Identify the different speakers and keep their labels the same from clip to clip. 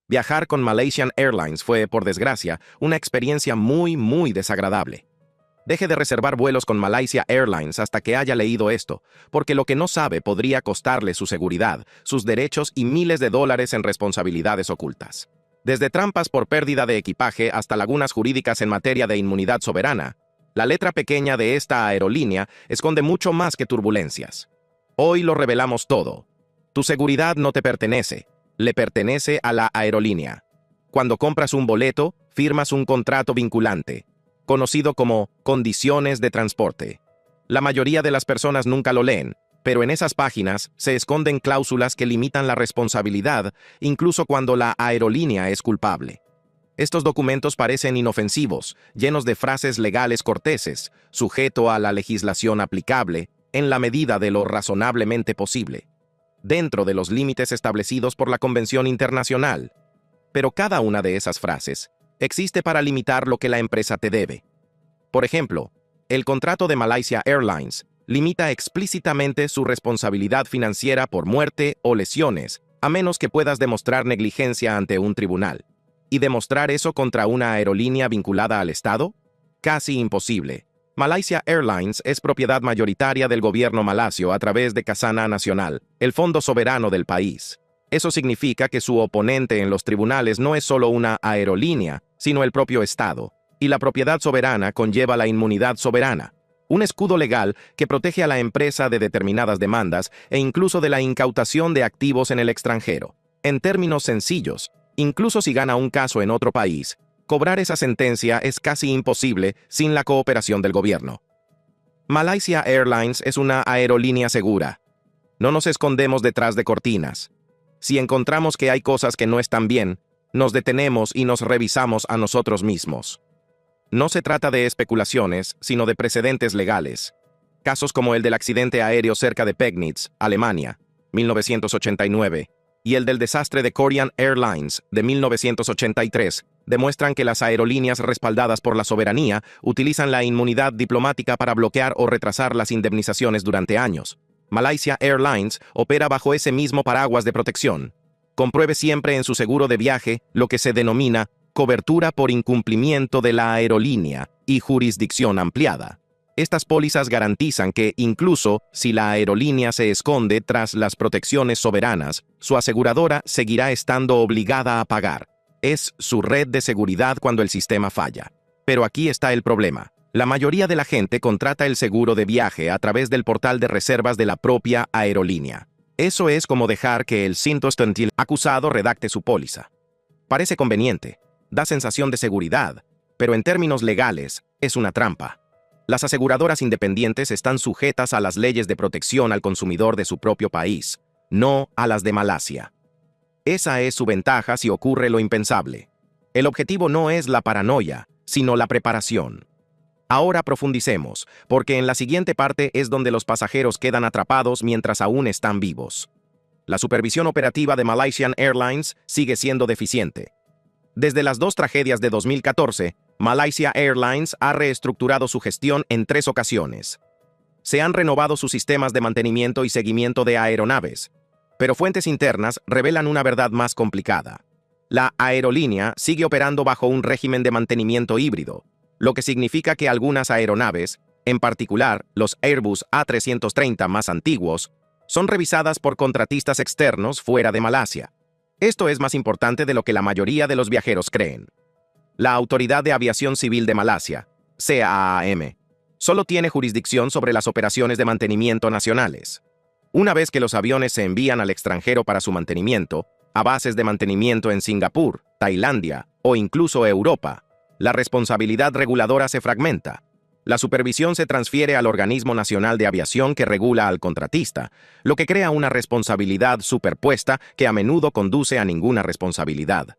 Speaker 1: Viajar con Malaysian Airlines fue, por desgracia, una experiencia muy desagradable. Deje de reservar vuelos con Malaysia Airlines hasta que haya leído esto, porque lo que no sabe podría costarle su seguridad, sus derechos y miles de dólares en responsabilidades ocultas. Desde trampas por pérdida de equipaje hasta lagunas jurídicas en materia de inmunidad soberana, la letra pequeña de esta aerolínea esconde mucho más que turbulencias. Hoy lo revelamos todo. Tu seguridad no te pertenece, le pertenece a la aerolínea. Cuando compras un boleto, firmas un contrato vinculante, conocido como condiciones de transporte. La mayoría de las personas nunca lo leen, pero en esas páginas se esconden cláusulas que limitan la responsabilidad, incluso cuando la aerolínea es culpable. Estos documentos parecen inofensivos, llenos de frases legales corteses, sujeto a la legislación aplicable, en la medida de lo razonablemente posible, dentro de los límites establecidos por la Convención Internacional. Pero cada una de esas frases existe para limitar lo que la empresa te debe. Por ejemplo, el contrato de Malaysia Airlines limita explícitamente su responsabilidad financiera por muerte o lesiones, a menos que puedas demostrar negligencia ante un tribunal. ¿Y demostrar eso contra una aerolínea vinculada al Estado? Casi imposible. Malaysia Airlines es propiedad mayoritaria del gobierno malasio a través de Khazanah Nasional, el fondo soberano del país. Eso significa que su oponente en los tribunales no es solo una aerolínea, sino el propio Estado. Y la propiedad soberana conlleva la inmunidad soberana, un escudo legal que protege a la empresa de determinadas demandas e incluso de la incautación de activos en el extranjero. En términos sencillos, incluso si gana un caso en otro país, cobrar esa sentencia es casi imposible sin la cooperación del gobierno. Malaysia Airlines es una aerolínea segura. No nos escondemos detrás de cortinas. Si encontramos que hay cosas que no están bien, nos detenemos y nos revisamos a nosotros mismos. No se trata de especulaciones, sino de precedentes legales. Casos como el del accidente aéreo cerca de Pegnitz, Alemania, 1989, y el del desastre de Korean Airlines, de 1983, demuestran que las aerolíneas respaldadas por la soberanía utilizan la inmunidad diplomática para bloquear o retrasar las indemnizaciones durante años. Malaysia Airlines opera bajo ese mismo paraguas de protección. Compruebe siempre en su seguro de viaje lo que se denomina cobertura por incumplimiento de la aerolínea y jurisdicción ampliada. Estas pólizas garantizan que, incluso si la aerolínea se esconde tras las protecciones soberanas, su aseguradora seguirá estando obligada a pagar. Es su red de seguridad cuando el sistema falla. Pero aquí está el problema. La mayoría de la gente contrata el seguro de viaje a través del portal de reservas de la propia aerolínea. Eso es como dejar que el cintostantil acusado redacte su póliza. Parece conveniente, da sensación de seguridad, pero en términos legales es una trampa. Las aseguradoras independientes están sujetas a las leyes de protección al consumidor de su propio país, no a las de Malasia. Esa es su ventaja si ocurre lo impensable. El objetivo no es la paranoia, sino la preparación. Ahora profundicemos, porque en la siguiente parte es donde los pasajeros quedan atrapados mientras aún están vivos. La supervisión operativa de Malaysian Airlines sigue siendo deficiente. Desde las dos tragedias de 2014, Malaysia Airlines ha reestructurado su gestión en 3 ocasiones. Se han renovado sus sistemas de mantenimiento y seguimiento de aeronaves, pero fuentes internas revelan una verdad más complicada. La aerolínea sigue operando bajo un régimen de mantenimiento híbrido, lo que significa que algunas aeronaves, en particular los Airbus A330 más antiguos, son revisadas por contratistas externos fuera de Malasia. Esto es más importante de lo que la mayoría de los viajeros creen. La Autoridad de Aviación Civil de Malasia, CAAM, solo tiene jurisdicción sobre las operaciones de mantenimiento nacionales. Una vez que los aviones se envían al extranjero para su mantenimiento, a bases de mantenimiento en Singapur, Tailandia o incluso Europa, la responsabilidad reguladora se fragmenta. La supervisión se transfiere al Organismo Nacional de Aviación que regula al contratista, lo que crea una responsabilidad superpuesta que a menudo conduce a ninguna responsabilidad.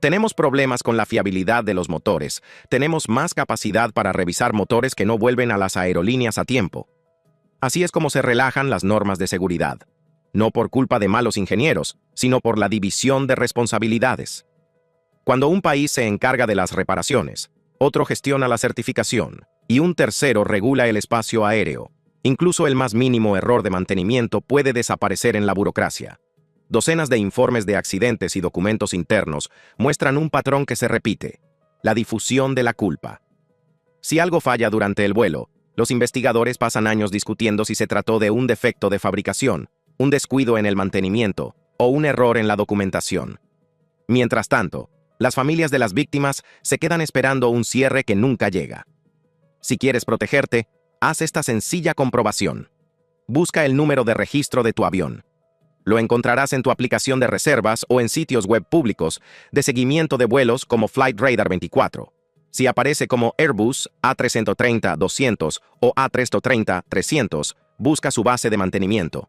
Speaker 1: Tenemos problemas con la fiabilidad de los motores. Tenemos más capacidad para revisar motores que no vuelven a las aerolíneas a tiempo. Así es como se relajan las normas de seguridad. No por culpa de malos ingenieros, sino por la división de responsabilidades. Cuando un país se encarga de las reparaciones, otro gestiona la certificación y un tercero regula el espacio aéreo. Incluso el más mínimo error de mantenimiento puede desaparecer en la burocracia. Docenas de informes de accidentes y documentos internos muestran un patrón que se repite: la difusión de la culpa. Si algo falla durante el vuelo, los investigadores pasan años discutiendo si se trató de un defecto de fabricación, un descuido en el mantenimiento o un error en la documentación. Mientras tanto, las familias de las víctimas se quedan esperando un cierre que nunca llega. Si quieres protegerte, haz esta sencilla comprobación. Busca el número de registro de tu avión. Lo encontrarás en tu aplicación de reservas o en sitios web públicos de seguimiento de vuelos como Flight Radar 24. Si aparece como Airbus A330-200 o A330-300, busca su base de mantenimiento.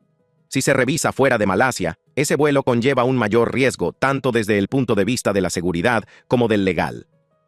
Speaker 1: Si se revisa fuera de Malasia, ese vuelo conlleva un mayor riesgo tanto desde el punto de vista de la seguridad como del legal.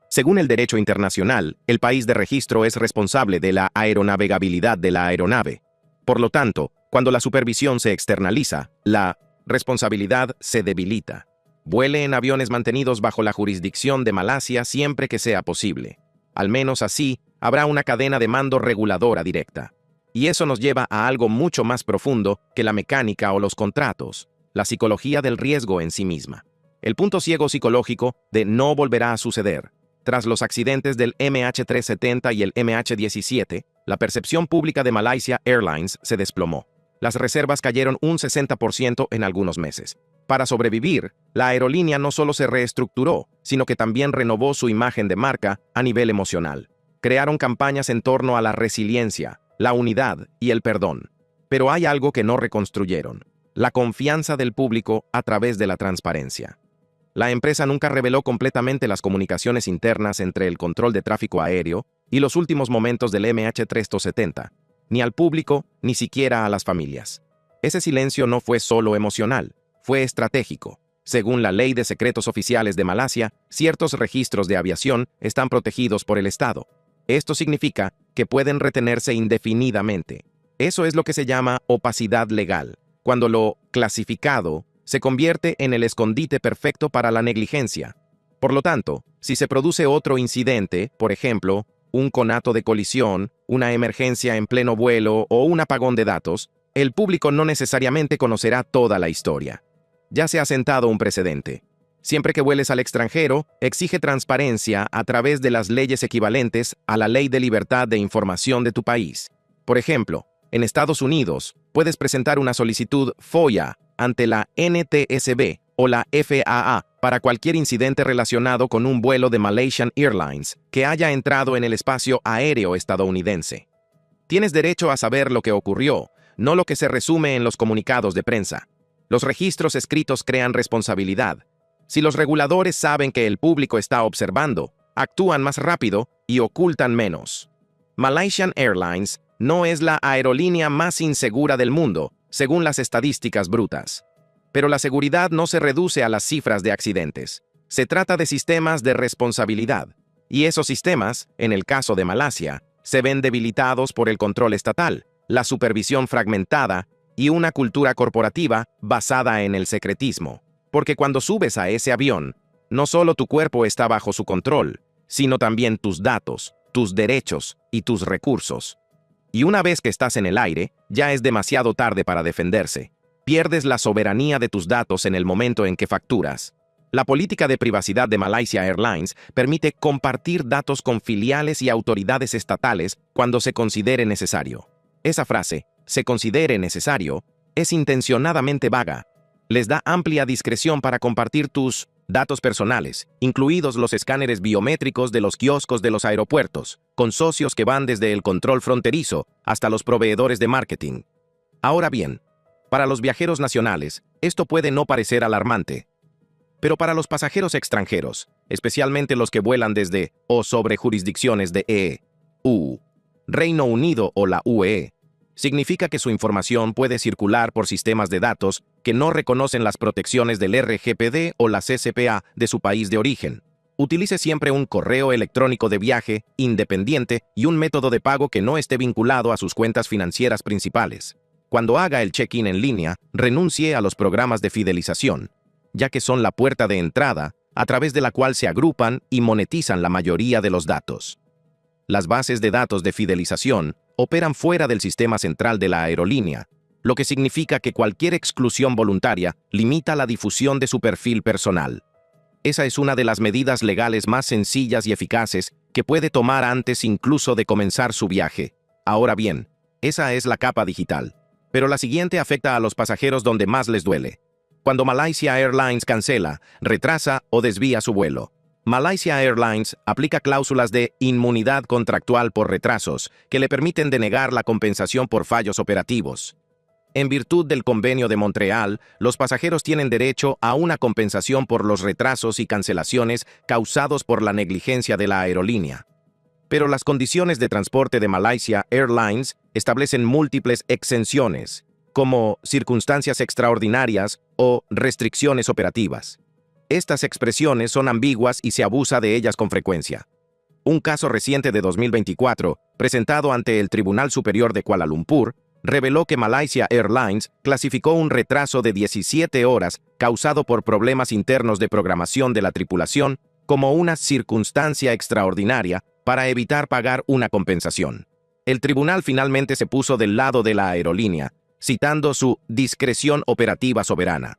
Speaker 1: Según el derecho internacional, el país de registro es responsable de la aeronavegabilidad de la aeronave. Por lo tanto, cuando la supervisión se externaliza, la responsabilidad se debilita. Vuele en aviones mantenidos bajo la jurisdicción de Malasia siempre que sea posible. Al menos así, habrá una cadena de mando reguladora directa. Y eso nos lleva a algo mucho más profundo que la mecánica o los contratos, la psicología del riesgo en sí misma. El punto ciego psicológico de no volverá a suceder. Tras los accidentes del MH370 y el MH17, la percepción pública de Malaysia Airlines se desplomó. Las reservas cayeron un 60% en algunos meses. Para sobrevivir, la aerolínea no solo se reestructuró, sino que también renovó su imagen de marca a nivel emocional. Crearon campañas en torno a la resiliencia, la unidad y el perdón. Pero hay algo que no reconstruyeron: la confianza del público a través de la transparencia. La empresa nunca reveló completamente las comunicaciones internas entre el control de tráfico aéreo y los últimos momentos del MH370, ni al público, ni siquiera a las familias. Ese silencio no fue solo emocional, fue estratégico. Según la Ley de Secretos Oficiales de Malasia, ciertos registros de aviación están protegidos por el Estado. Esto significa que pueden retenerse indefinidamente. Eso es lo que se llama opacidad legal, cuando lo clasificado se convierte en el escondite perfecto para la negligencia. Por lo tanto, si se produce otro incidente, por ejemplo, un conato de colisión, una emergencia en pleno vuelo o un apagón de datos, el público no necesariamente conocerá toda la historia. Ya se ha sentado un precedente. Siempre que vueles al extranjero, exige transparencia a través de las leyes equivalentes a la Ley de Libertad de Información de tu país. Por ejemplo, en Estados Unidos, puedes presentar una solicitud FOIA ante la NTSB o la FAA para cualquier incidente relacionado con un vuelo de Malaysian Airlines que haya entrado en el espacio aéreo estadounidense. Tienes derecho a saber lo que ocurrió, no lo que se resume en los comunicados de prensa. Los registros escritos crean responsabilidad. Si los reguladores saben que el público está observando, actúan más rápido y ocultan menos. Malaysian Airlines no es la aerolínea más insegura del mundo, según las estadísticas brutas. Pero la seguridad no se reduce a las cifras de accidentes. Se trata de sistemas de responsabilidad. Y esos sistemas, en el caso de Malasia, se ven debilitados por el control estatal, la supervisión fragmentada y una cultura corporativa basada en el secretismo. Porque cuando subes a ese avión, no solo tu cuerpo está bajo su control, sino también tus datos, tus derechos y tus recursos. Y una vez que estás en el aire, ya es demasiado tarde para defenderse. Pierdes la soberanía de tus datos en el momento en que facturas. La política de privacidad de Malaysia Airlines permite compartir datos con filiales y autoridades estatales cuando se considere necesario. Esa frase, se considere necesario, es intencionadamente vaga. Les da amplia discreción para compartir tus datos personales, incluidos los escáneres biométricos de los kioscos de los aeropuertos, con socios que van desde el control fronterizo hasta los proveedores de marketing. Ahora bien, para los viajeros nacionales, esto puede no parecer alarmante. Pero para los pasajeros extranjeros, especialmente los que vuelan desde o sobre jurisdicciones de EU, Reino Unido o la UE, significa que su información puede circular por sistemas de datos que no reconocen las protecciones del RGPD o la CCPA de su país de origen. Utilice siempre un correo electrónico de viaje independiente y un método de pago que no esté vinculado a sus cuentas financieras principales. Cuando haga el check-in en línea, renuncie a los programas de fidelización, ya que son la puerta de entrada a través de la cual se agrupan y monetizan la mayoría de los datos. Las bases de datos de fidelización operan fuera del sistema central de la aerolínea, lo que significa que cualquier exclusión voluntaria limita la difusión de su perfil personal. Esa es una de las medidas legales más sencillas y eficaces que puede tomar antes incluso de comenzar su viaje. Ahora bien, esa es la capa digital. Pero la siguiente afecta a los pasajeros donde más les duele. Cuando Malaysia Airlines cancela, retrasa o desvía su vuelo. Malaysia Airlines aplica cláusulas de inmunidad contractual por retrasos que le permiten denegar la compensación por fallos operativos. En virtud del Convenio de Montreal, los pasajeros tienen derecho a una compensación por los retrasos y cancelaciones causados por la negligencia de la aerolínea. Pero las condiciones de transporte de Malaysia Airlines establecen múltiples exenciones, como circunstancias extraordinarias o restricciones operativas. Estas expresiones son ambiguas y se abusa de ellas con frecuencia. Un caso reciente de 2024, presentado ante el Tribunal Superior de Kuala Lumpur, reveló que Malaysia Airlines clasificó un retraso de 17 horas causado por problemas internos de programación de la tripulación como una circunstancia extraordinaria para evitar pagar una compensación. El tribunal finalmente se puso del lado de la aerolínea, citando su discreción operativa soberana.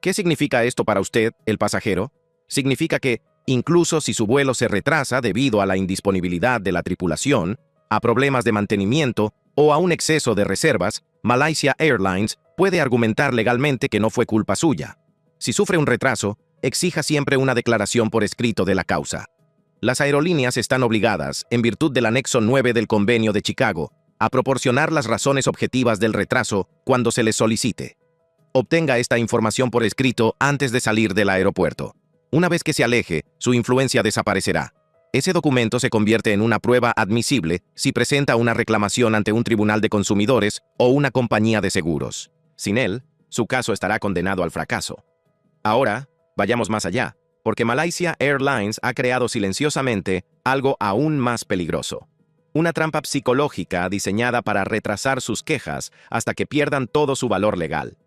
Speaker 1: ¿Qué significa esto para usted, el pasajero? Significa que, incluso si su vuelo se retrasa debido a la indisponibilidad de la tripulación, a problemas de mantenimiento o a un exceso de reservas, Malaysia Airlines puede argumentar legalmente que no fue culpa suya. Si sufre un retraso, exija siempre una declaración por escrito de la causa. Las aerolíneas están obligadas, en virtud del anexo 9 del Convenio de Chicago, a proporcionar las razones objetivas del retraso cuando se les solicite. Obtenga esta información por escrito antes de salir del aeropuerto. Una vez que se aleje, su influencia desaparecerá. Ese documento se convierte en una prueba admisible si presenta una reclamación ante un tribunal de consumidores o una compañía de seguros. Sin él, su caso estará condenado al fracaso. Ahora, vayamos más allá, porque Malaysia Airlines ha creado silenciosamente algo aún más peligroso. Una trampa psicológica diseñada para retrasar sus quejas hasta que pierdan todo su valor legal.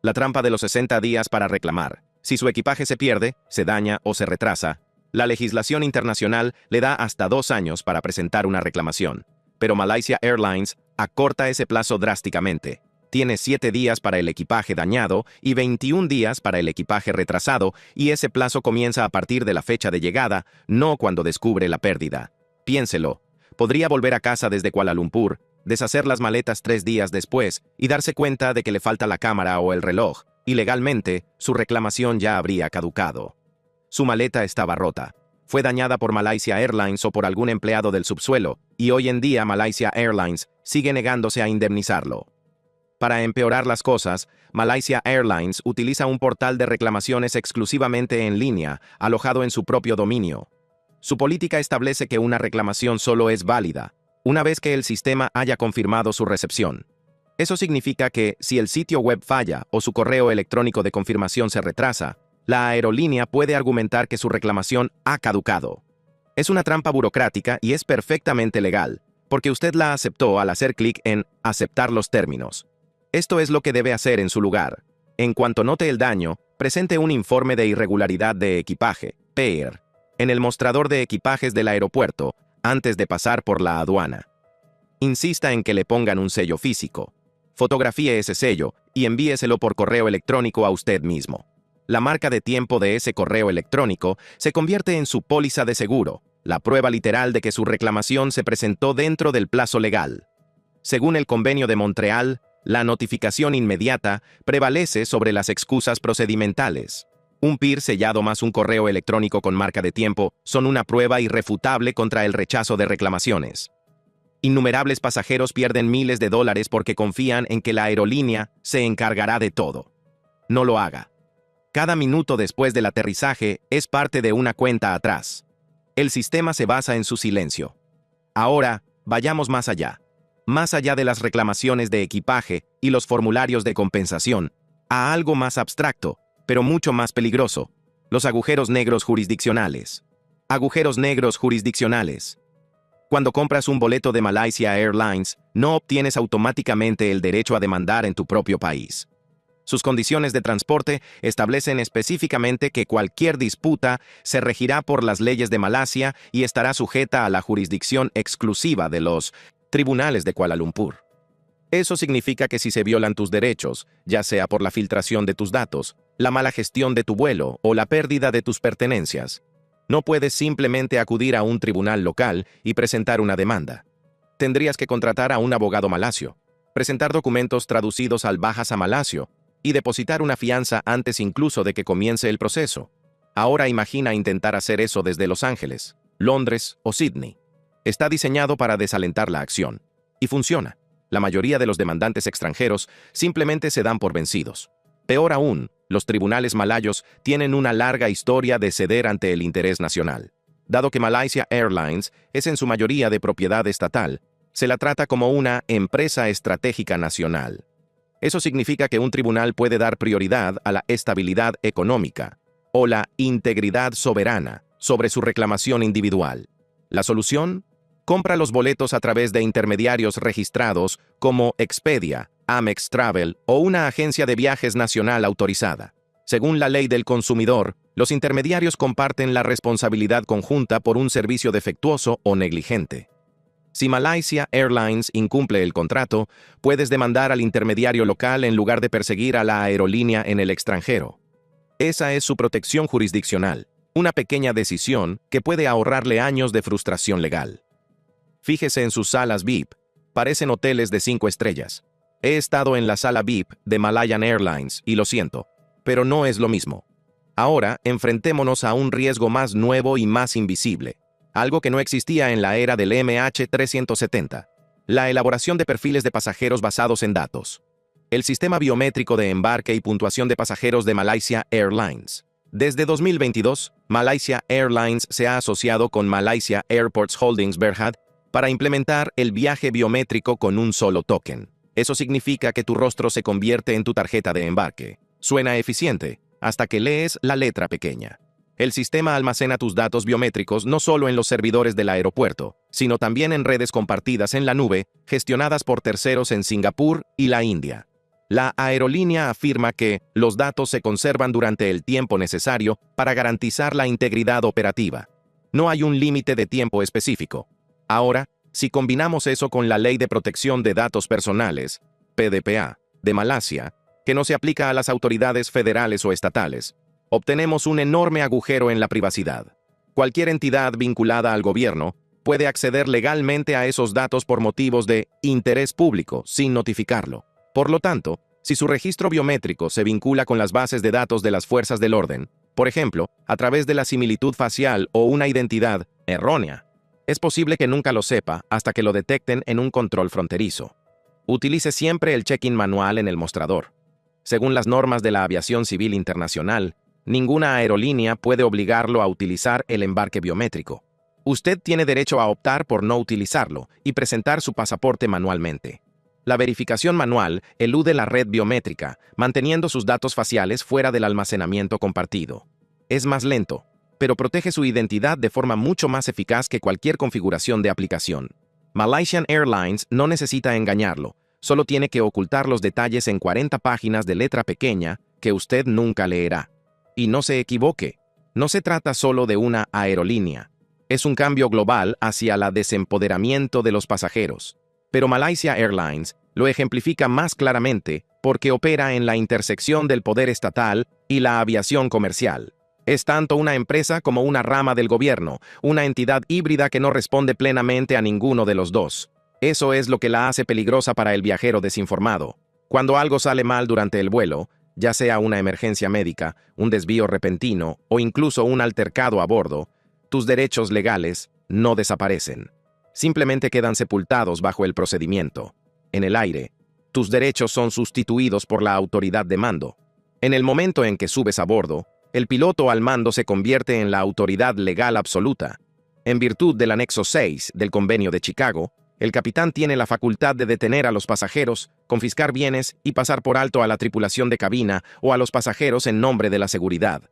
Speaker 1: La trampa de los 60 días para reclamar. Si su equipaje se pierde, se daña o se retrasa, la legislación internacional le da hasta 2 años para presentar una reclamación. Pero Malaysia Airlines acorta ese plazo drásticamente. Tiene 7 días para el equipaje dañado y 21 días para el equipaje retrasado, y ese plazo comienza a partir de la fecha de llegada, no cuando descubre la pérdida. Piénselo. Podría volver a casa desde Kuala Lumpur, deshacer las maletas 3 días después y darse cuenta de que le falta la cámara o el reloj, y legalmente su reclamación ya habría caducado. Su maleta estaba rota. Fue dañada por Malaysia Airlines o por algún empleado del subsuelo, y hoy en día Malaysia Airlines sigue negándose a indemnizarlo. Para empeorar las cosas, Malaysia Airlines utiliza un portal de reclamaciones exclusivamente en línea, alojado en su propio dominio. Su política establece que una reclamación solo es válida una vez que el sistema haya confirmado su recepción. Eso significa que, si el sitio web falla o su correo electrónico de confirmación se retrasa, la aerolínea puede argumentar que su reclamación ha caducado. Es una trampa burocrática y es perfectamente legal, porque usted la aceptó al hacer clic en «Aceptar los términos». Esto es lo que debe hacer en su lugar. En cuanto note el daño, presente un informe de irregularidad de equipaje, PIR, en el mostrador de equipajes del aeropuerto, antes de pasar por la aduana. Insista en que le pongan un sello físico. Fotografíe ese sello y envíeselo por correo electrónico a usted mismo. La marca de tiempo de ese correo electrónico se convierte en su póliza de seguro, la prueba literal de que su reclamación se presentó dentro del plazo legal. Según el Convenio de Montreal, la notificación inmediata prevalece sobre las excusas procedimentales. Un PIR sellado más un correo electrónico con marca de tiempo son una prueba irrefutable contra el rechazo de reclamaciones. Innumerables pasajeros pierden miles de dólares porque confían en que la aerolínea se encargará de todo. No lo haga. Cada minuto después del aterrizaje es parte de una cuenta atrás. El sistema se basa en su silencio. Ahora, vayamos más allá. Más allá de las reclamaciones de equipaje y los formularios de compensación, a algo más abstracto, pero mucho más peligroso: los agujeros negros jurisdiccionales. Agujeros negros jurisdiccionales. Cuando compras un boleto de Malaysia Airlines, no obtienes automáticamente el derecho a demandar en tu propio país. Sus condiciones de transporte establecen específicamente que cualquier disputa se regirá por las leyes de Malasia y estará sujeta a la jurisdicción exclusiva de los tribunales de Kuala Lumpur. Eso significa que si se violan tus derechos, ya sea por la filtración de tus datos, la mala gestión de tu vuelo o la pérdida de tus pertenencias, no puedes simplemente acudir a un tribunal local y presentar una demanda. Tendrías que contratar a un abogado malasio, presentar documentos traducidos al Bahasa Malasio y depositar una fianza antes incluso de que comience el proceso. Ahora imagina intentar hacer eso desde Los Ángeles, Londres o Sydney. Está diseñado para desalentar la acción. Y funciona. La mayoría de los demandantes extranjeros simplemente se dan por vencidos. Peor aún, los tribunales malayos tienen una larga historia de ceder ante el interés nacional. Dado que Malaysia Airlines es en su mayoría de propiedad estatal, se la trata como una empresa estratégica nacional. Eso significa que un tribunal puede dar prioridad a la estabilidad económica o la integridad soberana sobre su reclamación individual. ¿La solución? Compra los boletos a través de intermediarios registrados como Expedia, Amex Travel o una agencia de viajes nacional autorizada. Según la ley del consumidor, los intermediarios comparten la responsabilidad conjunta por un servicio defectuoso o negligente. Si Malaysia Airlines incumple el contrato, puedes demandar al intermediario local en lugar de perseguir a la aerolínea en el extranjero. Esa es su protección jurisdiccional, una pequeña decisión que puede ahorrarle años de frustración legal. Fíjese en sus salas VIP, parecen hoteles de 5 estrellas. He estado en la sala VIP de Malayan Airlines y lo siento, pero no es lo mismo. Ahora, enfrentémonos a un riesgo más nuevo y más invisible, algo que no existía en la era del MH370, la elaboración de perfiles de pasajeros basados en datos. El sistema biométrico de embarque y puntuación de pasajeros de Malaysia Airlines. Desde 2022, Malaysia Airlines se ha asociado con Malaysia Airports Holdings Berhad para implementar el viaje biométrico con un solo token. Eso significa que tu rostro se convierte en tu tarjeta de embarque. Suena eficiente, hasta que lees la letra pequeña. El sistema almacena tus datos biométricos no solo en los servidores del aeropuerto, sino también en redes compartidas en la nube, gestionadas por terceros en Singapur y la India. La aerolínea afirma que los datos se conservan durante el tiempo necesario para garantizar la integridad operativa. No hay un límite de tiempo específico. Ahora, si combinamos eso con la Ley de Protección de Datos Personales, PDPA, de Malasia, que no se aplica a las autoridades federales o estatales, obtenemos un enorme agujero en la privacidad. Cualquier entidad vinculada al gobierno puede acceder legalmente a esos datos por motivos de interés público sin notificarlo. Por lo tanto, si su registro biométrico se vincula con las bases de datos de las fuerzas del orden, por ejemplo, a través de la similitud facial o una identidad errónea, es posible que nunca lo sepa hasta que lo detecten en un control fronterizo. Utilice siempre el check-in manual en el mostrador. Según las normas de la aviación civil internacional, ninguna aerolínea puede obligarlo a utilizar el embarque biométrico. Usted tiene derecho a optar por no utilizarlo y presentar su pasaporte manualmente. La verificación manual elude la red biométrica, manteniendo sus datos faciales fuera del almacenamiento compartido. Es más lento, pero protege su identidad de forma mucho más eficaz que cualquier configuración de aplicación. Malaysian Airlines no necesita engañarlo, solo tiene que ocultar los detalles en 40 páginas de letra pequeña que usted nunca leerá. Y no se equivoque, no se trata solo de una aerolínea. Es un cambio global hacia el desempoderamiento de los pasajeros. Pero Malaysia Airlines lo ejemplifica más claramente porque opera en la intersección del poder estatal y la aviación comercial. Es tanto una empresa como una rama del gobierno, una entidad híbrida que no responde plenamente a ninguno de los dos. Eso es lo que la hace peligrosa para el viajero desinformado. Cuando algo sale mal durante el vuelo, ya sea una emergencia médica, un desvío repentino o incluso un altercado a bordo, tus derechos legales no desaparecen. Simplemente quedan sepultados bajo el procedimiento. En el aire, tus derechos son sustituidos por la autoridad de mando. En el momento en que subes a bordo, el piloto al mando se convierte en la autoridad legal absoluta. En virtud del anexo 6 del Convenio de Chicago, el capitán tiene la facultad de detener a los pasajeros, confiscar bienes y pasar por alto a la tripulación de cabina o a los pasajeros en nombre de la seguridad.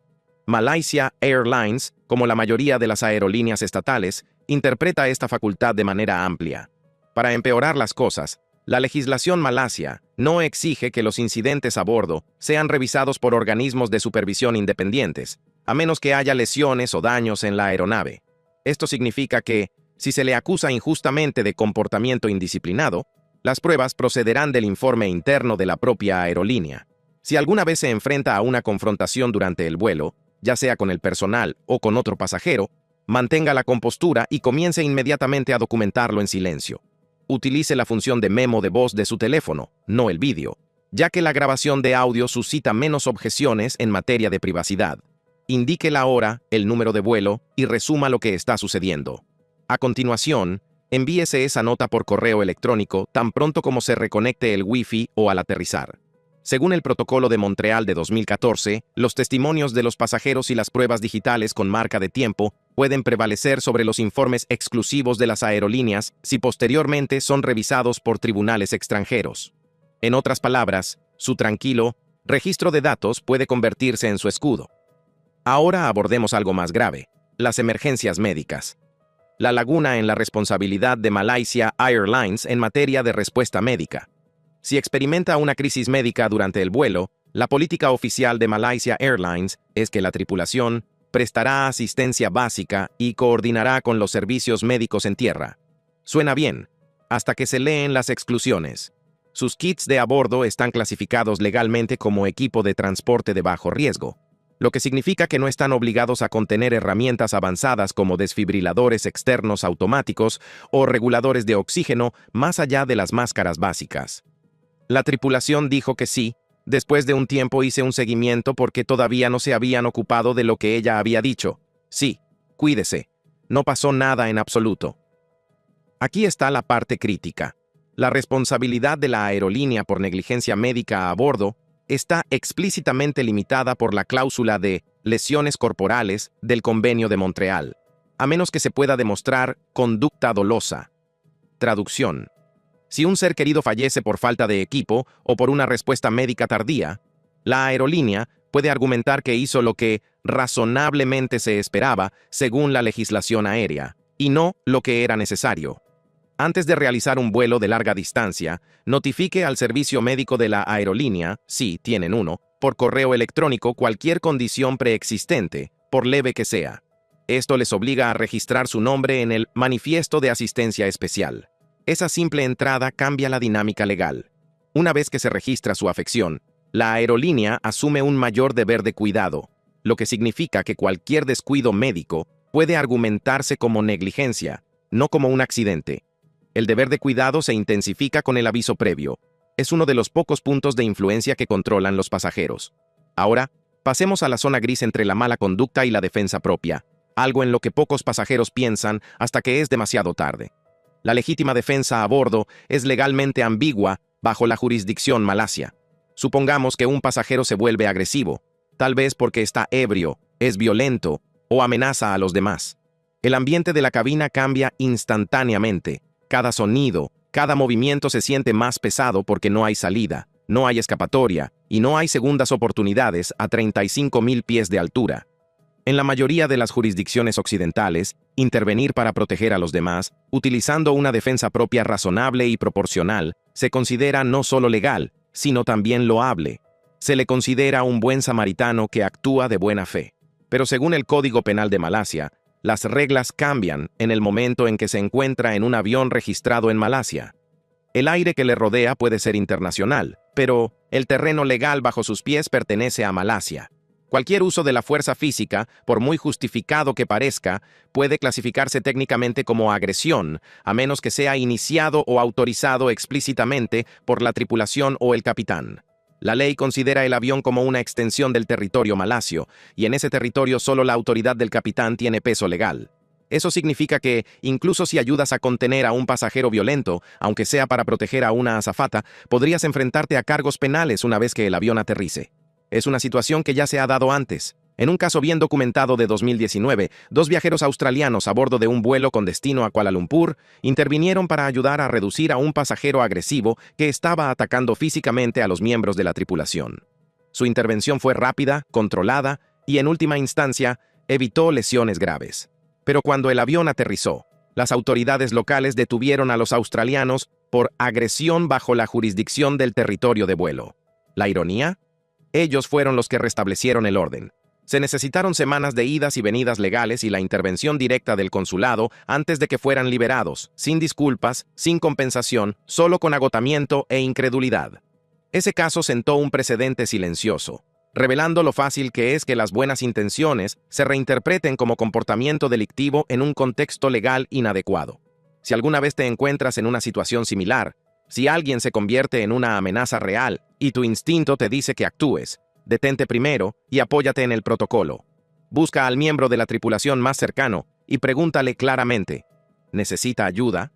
Speaker 1: Malaysia Airlines, como la mayoría de las aerolíneas estatales, interpreta esta facultad de manera amplia. Para empeorar las cosas, la legislación malasia no exige que los incidentes a bordo sean revisados por organismos de supervisión independientes, a menos que haya lesiones o daños en la aeronave. Esto significa que, si se le acusa injustamente de comportamiento indisciplinado, Las pruebas procederán del informe interno de la propia aerolínea. Si alguna vez se enfrenta a una confrontación durante el vuelo, ya sea con el personal o con otro pasajero, mantenga la compostura y comience inmediatamente a documentarlo en silencio. Utilice la función de memo de voz de su teléfono, no el vídeo, ya que la grabación de audio suscita menos objeciones en materia de privacidad. Indique la hora, el número de vuelo y resuma lo que está sucediendo. A continuación, envíese esa nota por correo electrónico tan pronto como se reconecte el Wi-Fi o al aterrizar. Según el Protocolo de Montreal de 2014, los testimonios de los pasajeros y las pruebas digitales con marca de tiempo pueden prevalecer sobre los informes exclusivos de las aerolíneas si posteriormente son revisados por tribunales extranjeros. En otras palabras, su tranquilo registro de datos puede convertirse en su escudo. Ahora abordemos algo más grave: las emergencias médicas. La laguna en la responsabilidad de Malaysia Airlines en materia de respuesta médica. Si experimenta una crisis médica durante el vuelo, la política oficial de Malaysia Airlines es que la tripulación prestará asistencia básica y coordinará con los servicios médicos en tierra. Suena bien, hasta que se leen las exclusiones. Sus kits de a bordo están clasificados legalmente como equipo de transporte de bajo riesgo, lo que significa que no están obligados a contener herramientas avanzadas como desfibriladores externos automáticos o reguladores de oxígeno más allá de las máscaras básicas. La tripulación dijo que sí. Después de un tiempo hice un seguimiento porque todavía no se habían ocupado de lo que ella había dicho. Sí, cuídese. No pasó nada en absoluto. Aquí está la parte crítica. La responsabilidad de la aerolínea por negligencia médica a bordo está explícitamente limitada por la cláusula de lesiones corporales del Convenio de Montreal, a menos que se pueda demostrar conducta dolosa. Traducción: si un ser querido fallece por falta de equipo o por una respuesta médica tardía, la aerolínea puede argumentar que hizo lo que razonablemente se esperaba según la legislación aérea, y no lo que era necesario. Antes de realizar un vuelo de larga distancia, notifique al servicio médico de la aerolínea, si tienen uno, por correo electrónico cualquier condición preexistente, por leve que sea. Esto les obliga a registrar su nombre en el Manifiesto de Asistencia Especial. Esa simple entrada cambia la dinámica legal. Una vez que se registra su afección, la aerolínea asume un mayor deber de cuidado, lo que significa que cualquier descuido médico puede argumentarse como negligencia, no como un accidente. El deber de cuidado se intensifica con el aviso previo. Es uno de los pocos puntos de influencia que controlan los pasajeros. Ahora, pasemos a la zona gris entre la mala conducta y la defensa propia, algo en lo que pocos pasajeros piensan hasta que es demasiado tarde. La legítima defensa a bordo es legalmente ambigua bajo la jurisdicción Malasia. Supongamos que un pasajero se vuelve agresivo, tal vez porque está ebrio, es violento o amenaza a los demás. El ambiente de la cabina cambia instantáneamente. Cada sonido, cada movimiento se siente más pesado porque no hay salida, no hay escapatoria y no hay segundas oportunidades a 35.000 pies de altura. En la mayoría de las jurisdicciones occidentales, intervenir para proteger a los demás, utilizando una defensa propia razonable y proporcional, se considera no solo legal, sino también loable. Se le considera un buen samaritano que actúa de buena fe. Pero según el Código Penal de Malasia, las reglas cambian en el momento en que se encuentra en un avión registrado en Malasia. El aire que le rodea puede ser internacional, pero el terreno legal bajo sus pies pertenece a Malasia. Cualquier uso de la fuerza física, por muy justificado que parezca, puede clasificarse técnicamente como agresión, a menos que sea iniciado o autorizado explícitamente por la tripulación o el capitán. La ley considera el avión como una extensión del territorio malasio, y en ese territorio solo la autoridad del capitán tiene peso legal. Eso significa que, incluso si ayudas a contener a un pasajero violento, aunque sea para proteger a una azafata, podrías enfrentarte a cargos penales una vez que el avión aterrice. Es una situación que ya se ha dado antes. En un caso bien documentado de 2019, 2 viajeros australianos a bordo de un vuelo con destino a Kuala Lumpur intervinieron para ayudar a reducir a un pasajero agresivo que estaba atacando físicamente a los miembros de la tripulación. Su intervención fue rápida, controlada y, en última instancia, evitó lesiones graves. Pero cuando el avión aterrizó, las autoridades locales detuvieron a los australianos por agresión bajo la jurisdicción del territorio de vuelo. ¿La ironía? Ellos fueron los que restablecieron el orden. Se necesitaron semanas de idas y venidas legales y la intervención directa del consulado antes de que fueran liberados, sin disculpas, sin compensación, solo con agotamiento e incredulidad. Ese caso sentó un precedente silencioso, revelando lo fácil que es que las buenas intenciones se reinterpreten como comportamiento delictivo en un contexto legal inadecuado. Si alguna vez te encuentras en una situación similar, si alguien se convierte en una amenaza real y tu instinto te dice que actúes, detente primero y apóyate en el protocolo. Busca al miembro de la tripulación más cercano y pregúntale claramente, ¿necesita ayuda?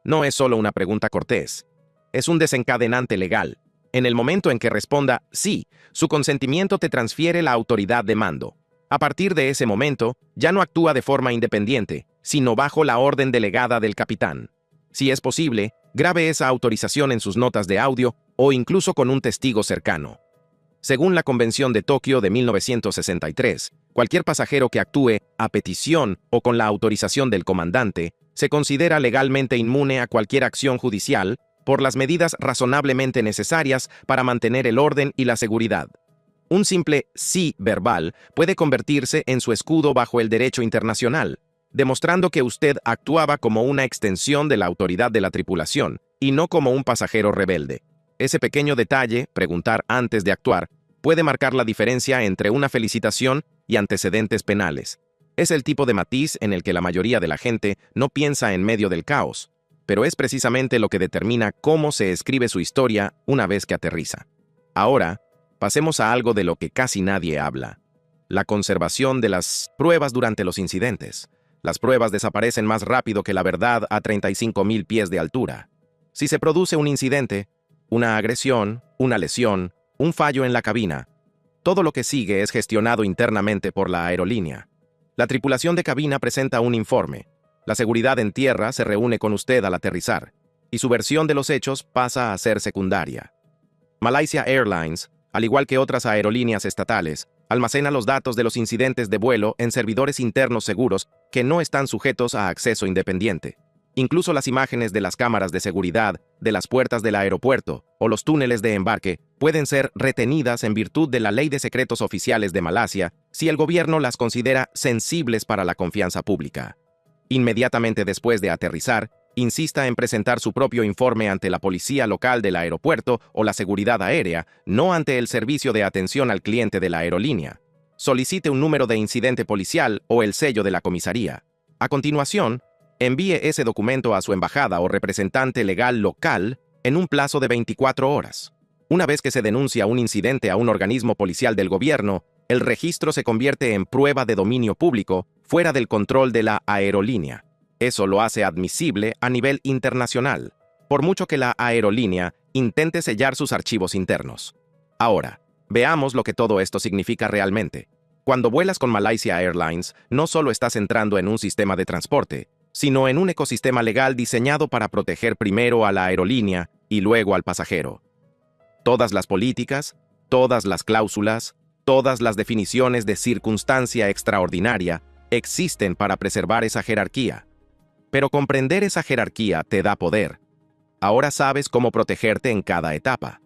Speaker 1: No es solo una pregunta cortés, es un desencadenante legal. En el momento en que responda sí, su consentimiento te transfiere la autoridad de mando. A partir de ese momento, ya no actúa de forma independiente, sino bajo la orden delegada del capitán. Si es posible, grabe esa autorización en sus notas de audio o incluso con un testigo cercano. Según la Convención de Tokio de 1963, cualquier pasajero que actúe a petición o con la autorización del comandante se considera legalmente inmune a cualquier acción judicial por las medidas razonablemente necesarias para mantener el orden y la seguridad. Un simple sí verbal puede convertirse en su escudo bajo el derecho internacional, demostrando que usted actuaba como una extensión de la autoridad de la tripulación y no como un pasajero rebelde. Ese pequeño detalle, preguntar antes de actuar, puede marcar la diferencia entre una felicitación y antecedentes penales. Es el tipo de matiz en el que la mayoría de la gente no piensa en medio del caos, pero es precisamente lo que determina cómo se escribe su historia una vez que aterriza. Ahora, pasemos a algo de lo que casi nadie habla: la conservación de las pruebas durante los incidentes. Las pruebas desaparecen más rápido que la verdad a 35.000 pies de altura. Si se produce un incidente, una agresión, una lesión, un fallo en la cabina, todo lo que sigue es gestionado internamente por la aerolínea. La tripulación de cabina presenta un informe. La seguridad en tierra se reúne con usted al aterrizar, y su versión de los hechos pasa a ser secundaria. Malaysia Airlines, al igual que otras aerolíneas estatales, almacena los datos de los incidentes de vuelo en servidores internos seguros que no están sujetos a acceso independiente. Incluso las imágenes de las cámaras de seguridad, de las puertas del aeropuerto o los túneles de embarque pueden ser retenidas en virtud de la Ley de Secretos Oficiales de Malasia si el gobierno las considera sensibles para la confianza pública. Inmediatamente después de aterrizar, insista en presentar su propio informe ante la policía local del aeropuerto o la seguridad aérea, no ante el servicio de atención al cliente de la aerolínea. Solicite un número de incidente policial o el sello de la comisaría. A continuación, envíe ese documento a su embajada o representante legal local en un plazo de 24 horas. Una vez que se denuncia un incidente a un organismo policial del gobierno, el registro se convierte en prueba de dominio público fuera del control de la aerolínea. Eso lo hace admisible a nivel internacional, por mucho que la aerolínea intente sellar sus archivos internos. Ahora, veamos lo que todo esto significa realmente. Cuando vuelas con Malaysia Airlines, no solo estás entrando en un sistema de transporte, sino en un ecosistema legal diseñado para proteger primero a la aerolínea y luego al pasajero. Todas las políticas, todas las cláusulas, todas las definiciones de circunstancia extraordinaria existen para preservar esa jerarquía. Pero comprender esa jerarquía te da poder. Ahora sabes cómo protegerte en cada etapa.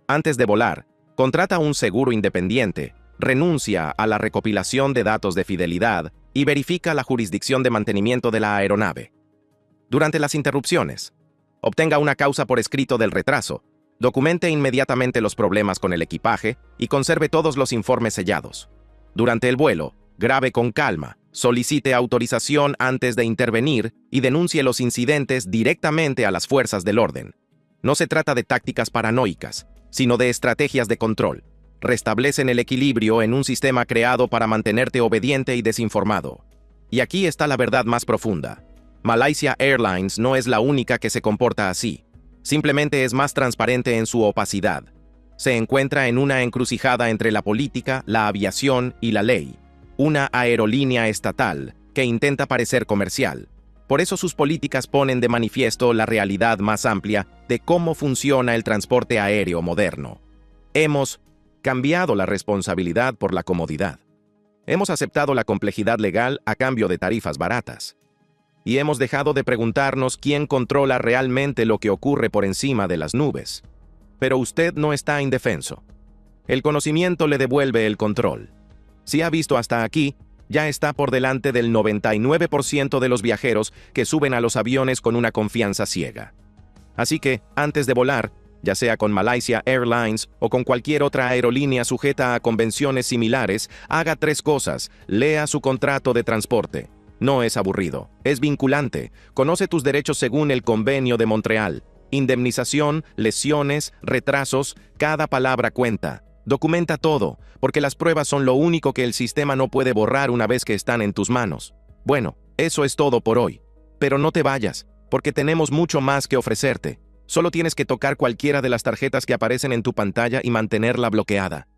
Speaker 1: Antes de volar, contrata un seguro independiente, renuncia a la recopilación de datos de fidelidad y verifica la jurisdicción de mantenimiento de la aeronave. Durante las interrupciones, obtenga una causa por escrito del retraso, documente inmediatamente los problemas con el equipaje y conserve todos los informes sellados. Durante el vuelo, grabe con calma, solicite autorización antes de intervenir y denuncie los incidentes directamente a las fuerzas del orden. No se trata de tácticas paranoicas, sino de estrategias de control. Restablecen el equilibrio en un sistema creado para mantenerte obediente y desinformado. Y aquí está la verdad más profunda. Malaysia Airlines no es la única que se comporta así. Simplemente es más transparente en su opacidad. Se encuentra en una encrucijada entre la política, la aviación y la ley. Una aerolínea estatal que intenta parecer comercial. Por eso sus políticas ponen de manifiesto la realidad más amplia de cómo funciona el transporte aéreo moderno. Hemos cambiado la responsabilidad por la comodidad. Hemos aceptado la complejidad legal a cambio de tarifas baratas. Y hemos dejado de preguntarnos quién controla realmente lo que ocurre por encima de las nubes. Pero usted no está indefenso. El conocimiento le devuelve el control. Si ha visto hasta aquí, ya está por delante del 99% de los viajeros que suben a los aviones con una confianza ciega. Así que, antes de volar, ya sea con Malaysia Airlines o con cualquier otra aerolínea sujeta a convenciones similares, haga 3 cosas. Lea su contrato de transporte. No es aburrido, es vinculante. Conoce tus derechos según el Convenio de Montreal. Indemnización, lesiones, retrasos, cada palabra cuenta. Documenta todo, porque las pruebas son lo único que el sistema no puede borrar una vez que están en tus manos. Bueno, eso es todo por hoy. Pero no te vayas, porque tenemos mucho más que ofrecerte. Solo tienes que tocar cualquiera de las tarjetas que aparecen en tu pantalla y mantenerla bloqueada.